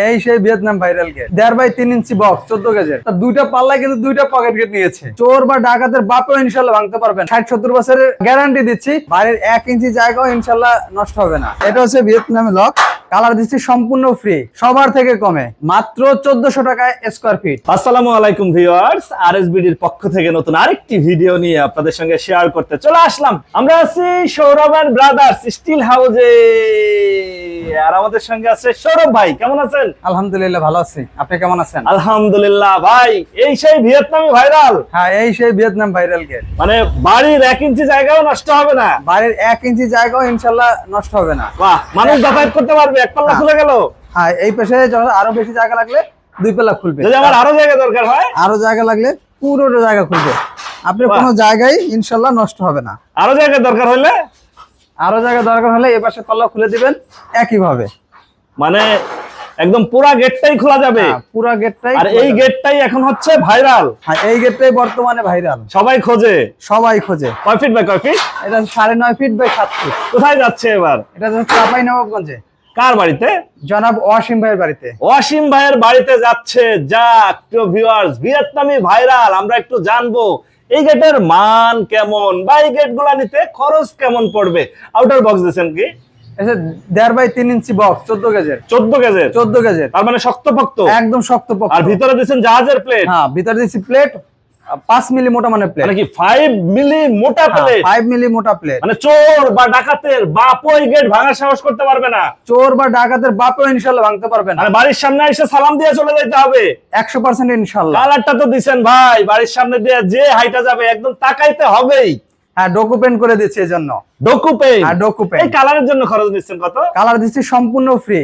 এই সেই Vietnam viral gate 1.5 by 3 inch box 14 গেজের তার দুইটা পাল্লা কিন্তু দুইটা পকেট গেট নিয়েছে। চোর বা ডাকাতের বাপও ইনশাল্লাহ ভাঙতে পারবেন। 60-70 বছরের গ্যারান্টি দিচ্ছি। বাইরের 1 ইঞ্চি জায়গাও ইনশাল্লাহ নষ্ট হবে না। এটা হচ্ছে ভিয়েতনামে লক। কালার দিচ্ছি সম্পূর্ণ ফ্রি, সবার থেকে কমে, মাত্র 1400 টাকায় স্কয়ার ফিট। আসসালামু আলাইকুম ভিউয়ার্স, আরএসবিডির পক্ষ থেকে নতুন আরেকটি ভিডিও নিয়ে আপনাদের সঙ্গে শেয়ার করতে চলে আসলাম। আমরা আছি সৌরভ এন্ড ব্রাদার্স স্টিল হাউসে, আর আমাদের সঙ্গে আছে সৌরভ ভাই। কেমন আছেন? আলহামদুলিল্লাহ ভালো আছি, আপনি কেমন আছেন? আলহামদুলিল্লাহ ভাই। এই সেই ভিয়েতনামি ভাইরাল। হ্যাঁ, এই সেই ভিয়েতনাম ভাইরাল গেট। মানে বাড়ির 1 ইঞ্চি জায়গাও নষ্ট হবে না। বাড়ির 1 ইঞ্চি জায়গাও ইনশাল্লাহ নষ্ট হবে না। বাহ, মানুষ যাতায়াত করতে পারবে। এক পাল্লা খুলে গেল। হ্যাঁ, এই পাশে আরো বেশি জায়গা লাগলে 2 পাল্লা খুলবে। যদি আমার আরো জায়গা দরকার হয়, আরো জায়গা লাগলে পুরো জায়গা খুলবে। আপনার কোনো জায়গায় ইনশাল্লাহ নষ্ট হবে না। আরো জায়গা দরকার হলে এই পাশে পাল্লা খুলে দিবেন একই ভাবে। মানে একদম পুরা গেটটাই খোলা যাবে। পুরো গেটটাই। আর এই গেটটাই এখন হচ্ছে ভাইরাল। হ্যাঁ, এই গেটটাই বর্তমানে ভাইরাল, সবাই খোঁজে। কয় ফিট বাই কয় ফিট? এটা 9.5 ফিট বাই 7 ফিট। কোথায় যাচ্ছে এবার? এটা হচ্ছে চাঁপাইনবাবগঞ্জে। কার বাড়িতে? জনাব ওয়াসিম ভাইয়ের বাড়িতে। ওয়াসিম ভাইয়ের বাড়িতে যাচ্ছে। যাক প্রিয় ভিউয়ার্স, ভিয়েতনামি ভাইরাল। আমরা একটু জানবো এই গেটের মান কেমন বা এই গেটগুলা নিতে খরচ কেমন পড়বে। আউটার বক্স দিয়েছেন কি? 1.5 বাই 3 ইঞ্চি বক্স 14 গেজের। 14 গেজের তার মানে শক্তপোক্ত, একদম শক্তপোক্ত। আর ভিতরে দিয়েছেন জাহাজের প্লেট। হ্যাঁ, ভিতরে দিয়েছি প্লেট 5 মিলি মোটা মানে প্লেট। মানে কি 5 মিলি মোটা প্লেট? 5 মিলি মোটা প্লেট। মানে চোর বা ডাকাতের বাপও এই গেট ভাঙার সাহস করতে পারবে না। চোর বা ডাকাতের বাপও ইনশাআল্লাহ ভাঙতে পারবে না। মানে বাড়ির সামনে এসে সালাম দিয়ে চলে যেতে হবে 100% ইনশাআল্লাহ। কালারটা তো দিবেন ভাই, বাড়ির সামনে দিয়ে যে হাইটা যাবে একদম তাকাইতে হবেই। হ্যাঁ, ডকুপেন্ট করে দিচ্ছি এজন্য। ডকুপেন্ট। এই কালারের জন্য খরচ নিচ্ছেন কত? কালার দিচ্ছি সম্পূর্ণ ফ্রি।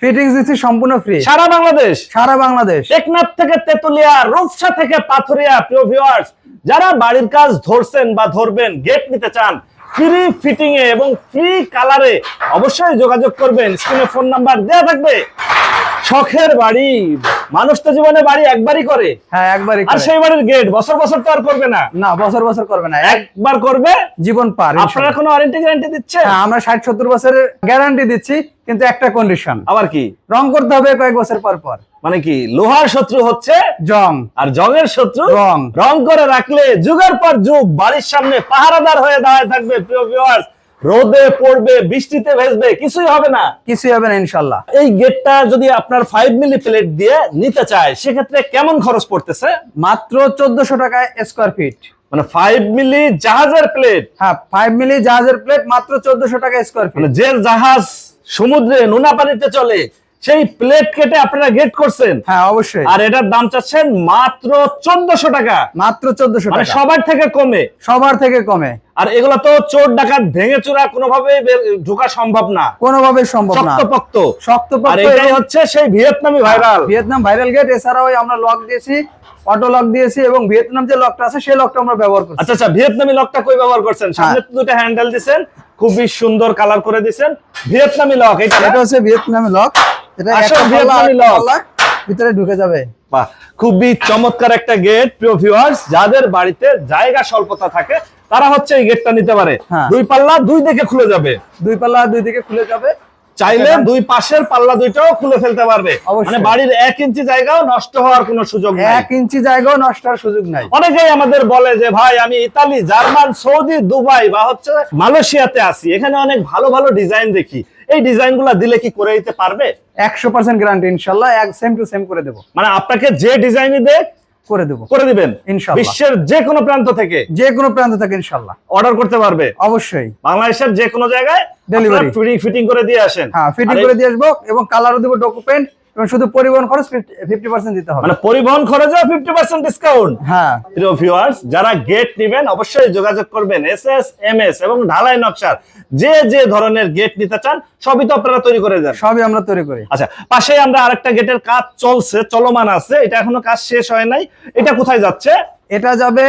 ফিটিংস দিচ্ছি সম্পূর্ণ ফ্রি। সারা বাংলাদেশ টেকনাফ থেকে তেতুলিয়া, রূপসা থেকে পাথুরিয়া। প্রিয় ভিউয়ার্স, যারা বাড়ির কাজ ধরছেন বা ধরবেন, গেট নিতে চান ফ্রি ফিটিং এ এবং ফ্রি কালারে, অবশ্যই যোগাযোগ করবেন। স্ক্রিনে ফোন নাম্বার দেওয়া থাকবে। শখের বাড়ি, মানুষ তো জীবনে বাড়ি একবারই করে। হ্যাঁ, একবারই আর করে। সেই বাড়ির গেট বছর তো আর করবে না। না, বছর করবে না, একবার করবে, জীবন পার। আপনারা কোনো ওয়ারেন্টি গ্যারান্টি দিচ্ছেন? হ্যাঁ, আমরা 60-70 বছরের গ্যারান্টি দিচ্ছি, কিন্তু একটা কন্ডিশন। আবার কি? রং করতে হবে কয়েক বছর পর। মানে কি, লোহার শত্রু হচ্ছে জং, আর জংয়ের শত্রু রং। রং করে রাখলে যুগের পর যুগ বাড়ির সামনে পাহারাদার হয়ে দাঁড়ায় থাকবে। প্রিয় ভিউয়ার্স, রোদে পড়বে, বৃষ্টিতে ভেজবে, কিছুই হবে না ইনশাআল্লাহ। এই গেটটা যদি আপনার 5 মিলি প্লেট দিয়ে নিতে চায়, সেক্ষেত্রে কেমন খরচ পড়তেছে? মাত্র 1400 টাকায় স্কয়ার ফিট। মানে 5 মিলি জাহাজের প্লেট। হ্যাঁ, 5 মিলি জাহাজের প্লেট মাত্র 1400 টাকা স্কয়ার ফিট। মানে যে জাহাজ সমুদ্রে নোনা পানিতে চলে, সেই প্লেট কেটে আপনারা গেট করছেন। হ্যাঁ, অবশ্যই। আর এটার দাম চাচ্ছেন মাত্র 1400 টাকা। মাত্র 1400 মানে টাকা, সবার থেকে কমে। আর এগুলো তো চোর ডাকাত ভেঙে চুরা কোনোভাবেই ঢোকা সম্ভব না, কোনোভাবেই সম্ভব না। শক্তপোক্ত। আর এটাই হচ্ছে সেই ভিয়েতনামি ভাইরাল। Vietnam viral gate. এছাড়াও আমরা লক দিয়েছি, অটো লক দিয়েছি, এবং ভিয়েতনাম যে লকটা আছে সেই লকটা আমরা ব্যবহার করছি। আচ্ছা, ভিয়েতনামি লকটা কই ব্যবহার করছেন? সামনে তো দুটো হ্যান্ডেল দিবেন, খুবই সুন্দর কালার করে দিবেন। ভিয়েতনামি লক। এটা হচ্ছে ভিয়েতনামি লক। এটা আসল ভিয়েতনামি লক, ভিতরে ঢুকে যাবে। বাহ, খুবই চমৎকার একটা গেট। প্রিয় ভিউয়ার্স, যাদের বাড়িতে জায়গা স্বল্পতা থাকে তারা হচ্ছে এই গেটটা নিতে পারে। হ্যাঁ। 2 পাল্লা 2 দিকে খুলে যাবে। 2 পাল্লা 2 দিকে খুলে যাবে। চাইলে 2 পাশের পাল্লা 2টাও খুলে ফেলতে পারবে। অবশ্যই। মানে বাড়ির 1 ইঞ্চি জায়গাও নষ্ট হওয়ার কোনো সুযোগ নেই। 1 ইঞ্চি জায়গাও নষ্ট হওয়ার সুযোগ নাই। অনেকেই আমাদের বলে যে ভাই, আমি ইতালি, জার্মান, সৌদি, দুবাই বা হচ্ছে মালয়েশিয়াতে আছি, এখানে অনেক ভালো ভালো ডিজাইন দেখি, এই ডিজাইনগুলো দিলে কি করে দিতে পারবে? 100% গ্যারান্টি ইনশাআল্লাহ। সেম টু সেম করে দেব। মানে আপনাকে যে ডিজাইনই দেখ করে দিবেন ইনশাআল্লাহ। বিশ্বের যে কোনো প্রান্ত থেকে ইনশাআল্লাহ অর্ডার করতে পারবে। অবশ্যই। বাংলাদেশের যে কোনো জায়গায় ডেলিভারি ফিটিং করে দিয়ে আসেন। হ্যাঁ, ফিটিং করে দিয়ে আসবো, এবং কালারও দেব, ডকুমেন্ট, এবং শুধু পরিবহন খরচ 50% দিতে হবে। মানে পরিবহন খরচে 50% ডিসকাউন্ট। হ্যাঁ। প্রিয় ভিউয়ার্স, যারা গেট নেবেন অবশ্যই যোগাযোগ করবেন। এসএস, এমএস এবং ঢালাই নকশার যে ধরনের গেট নিতে চান সবই তো আপনারা তৈরি করে দেন। সবই আমরা তৈরি করি। আচ্ছা, পাশে আমরা আরেকটা গেটের কাজ চলমান আছে, এটা এখনো কাজ শেষ হয় নাই। এটা কোথায় যাচ্ছে? এটা যাবে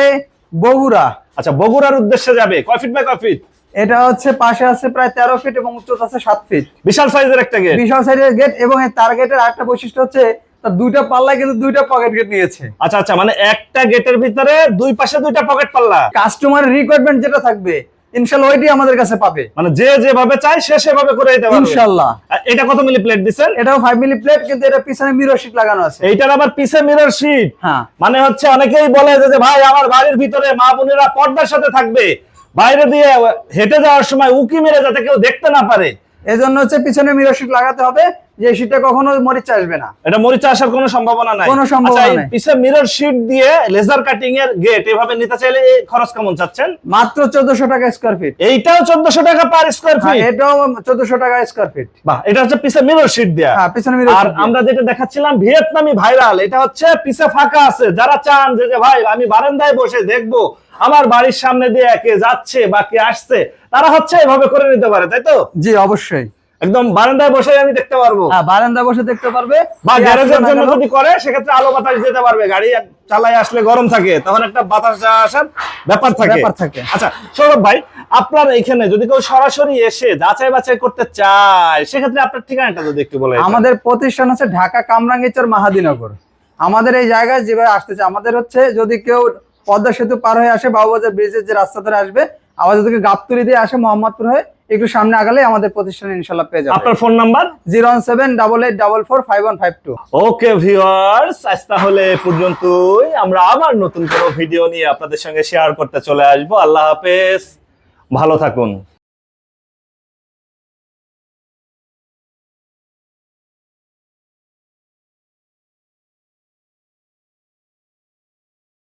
বগুড়া। আচ্ছা, বগুড়ার উদ্দেশ্যে যাবে। কয় ফিট বাই কয় ফিট? এটা হচ্ছে পাশে আছে প্রায় 13 ফিট এবং উচ্চতা আছে 7 ফিট। বিশাল সাইজের একটা গেট। বিশাল সাইজের গেট, এবং এই তার গেটের আরেকটা বৈশিষ্ট্য হচ্ছে তার 2টা পাল্লায় কিন্তু 2টা পকেট গেট নিয়েছে। আচ্ছা, মানে একটা গেটের ভিতরে 2 পাশে 2টা পকেট পাল্লা। কাস্টমারের রিকোয়ারমেন্ট যেটা থাকবে ইনশাল্লাহ ওইটি আমাদের কাছে পাবে। মানে যে যেভাবে চায় সে সেভাবে করে দিতে পারবে ইনশাল্লাহ। এটা কত মিলি প্লেট দিচ্ছেন? এটাও 5 মিলি প্লেট, কিন্তু এটা পিছনে মিরর শীট লাগানো আছে। এইটার আবার পিছে মিরর শীট। হ্যাঁ, মানে হচ্ছে অনেকেই বলে যে ভাই আমার বাড়ির ভিতরে মা বোনেরা পর্দার সাথে থাকবে, বাইরে দিয়ে হেঁটে যাওয়ার সময় উকি মেরে যাতে কেউ দেখতে না পারে, এজন্য হচ্ছে পিছনে মিরর শীট লাগাতে হবে, যে শীটটা কখনো মরিচা আসবে না। এটা মরিচা আসার কোনো সম্ভাবনা নাই। কোনো সম্ভাবনা আচ্ছা, এই নাই। পিছে মিরর শীট দিয়ে লেজার কাটিং এর গেট এভাবে নিতে চাইলে এই খরচ কেমন চাচ্ছেন? মাত্র 1400 টাকা স্কয়ার ফিট। এইটাও 1400 টাকা পার স্কয়ার ফিট? এটাও 1400 টাকা স্কয়ার ফিট। বাহ, এটা হচ্ছে পিছে মিরর শীট দেয়া। হ্যাঁ, পিছনে মিরর আর শীট। আমরা যেটা দেখাচ্ছিলাম ভিয়েতনামি ভাইরাল, এটা হচ্ছে পিছে ফাঁকা আছে। যারা চান যে ভাই আমি বারান্দায় বসে দেখবো আমার বাড়ির সামনে দিয়ে কে যাচ্ছে বা কে আসছে, তারা হচ্ছে এভাবে করে নিতে পারে, তাই তো? জি, অবশ্যই। একদম বারান্দায় বসে আমি দেখতে পারবো, হ্যাঁ, বারান্দায় বসে দেখতে পারবে। বা যে গ্যারেজের আসবে না জন্য কেন? যদি করে সেক্ষেত্রে আলো বাতাস দিতে পারবে। গাড়ি চালায় আসলে গরম থাকে, তখন একটা বাতাস আসার ব্যাপার থাকে। আচ্ছা সৌরভ ভাই, আপনার এখানে যদি কেউ সরাসরি এসে যাচাই বাছাই করতে চায় সেক্ষেত্রে আপনার ঠিকানাটা যদি একটু বলেন। আমাদের প্রতিষ্ঠান আছে ঢাকা কামরাঙ্গীরচর মাহাদীনগর। আমাদের এই জায়গায় যেভাবে আসতেছে, আমাদের হচ্ছে যদি কেউ পদ্মা সেতু পার হয়ে আসে, বাবুবাজার ব্রিজের যে রাস্তা ধরে আসবে, আবার যদি গাবতলী দিয়ে আসে মোহাম্মদপুর হয়ে একটু সামনে আগালে আমাদের প্রতিষ্ঠানে ইনশাল্লাহ পেয়ে যাবে। আপনার ফোন নাম্বার? 01788445152। ওকে ভিউয়ার্স, আজ তাহলে এ পর্যন্তই। আমরা আবার নতুন কোনো ভিডিও নিয়ে আপনাদের সঙ্গে শেয়ার করতে চলে আসবো। আল্লাহ হাফেজ, ভালো থাকুন।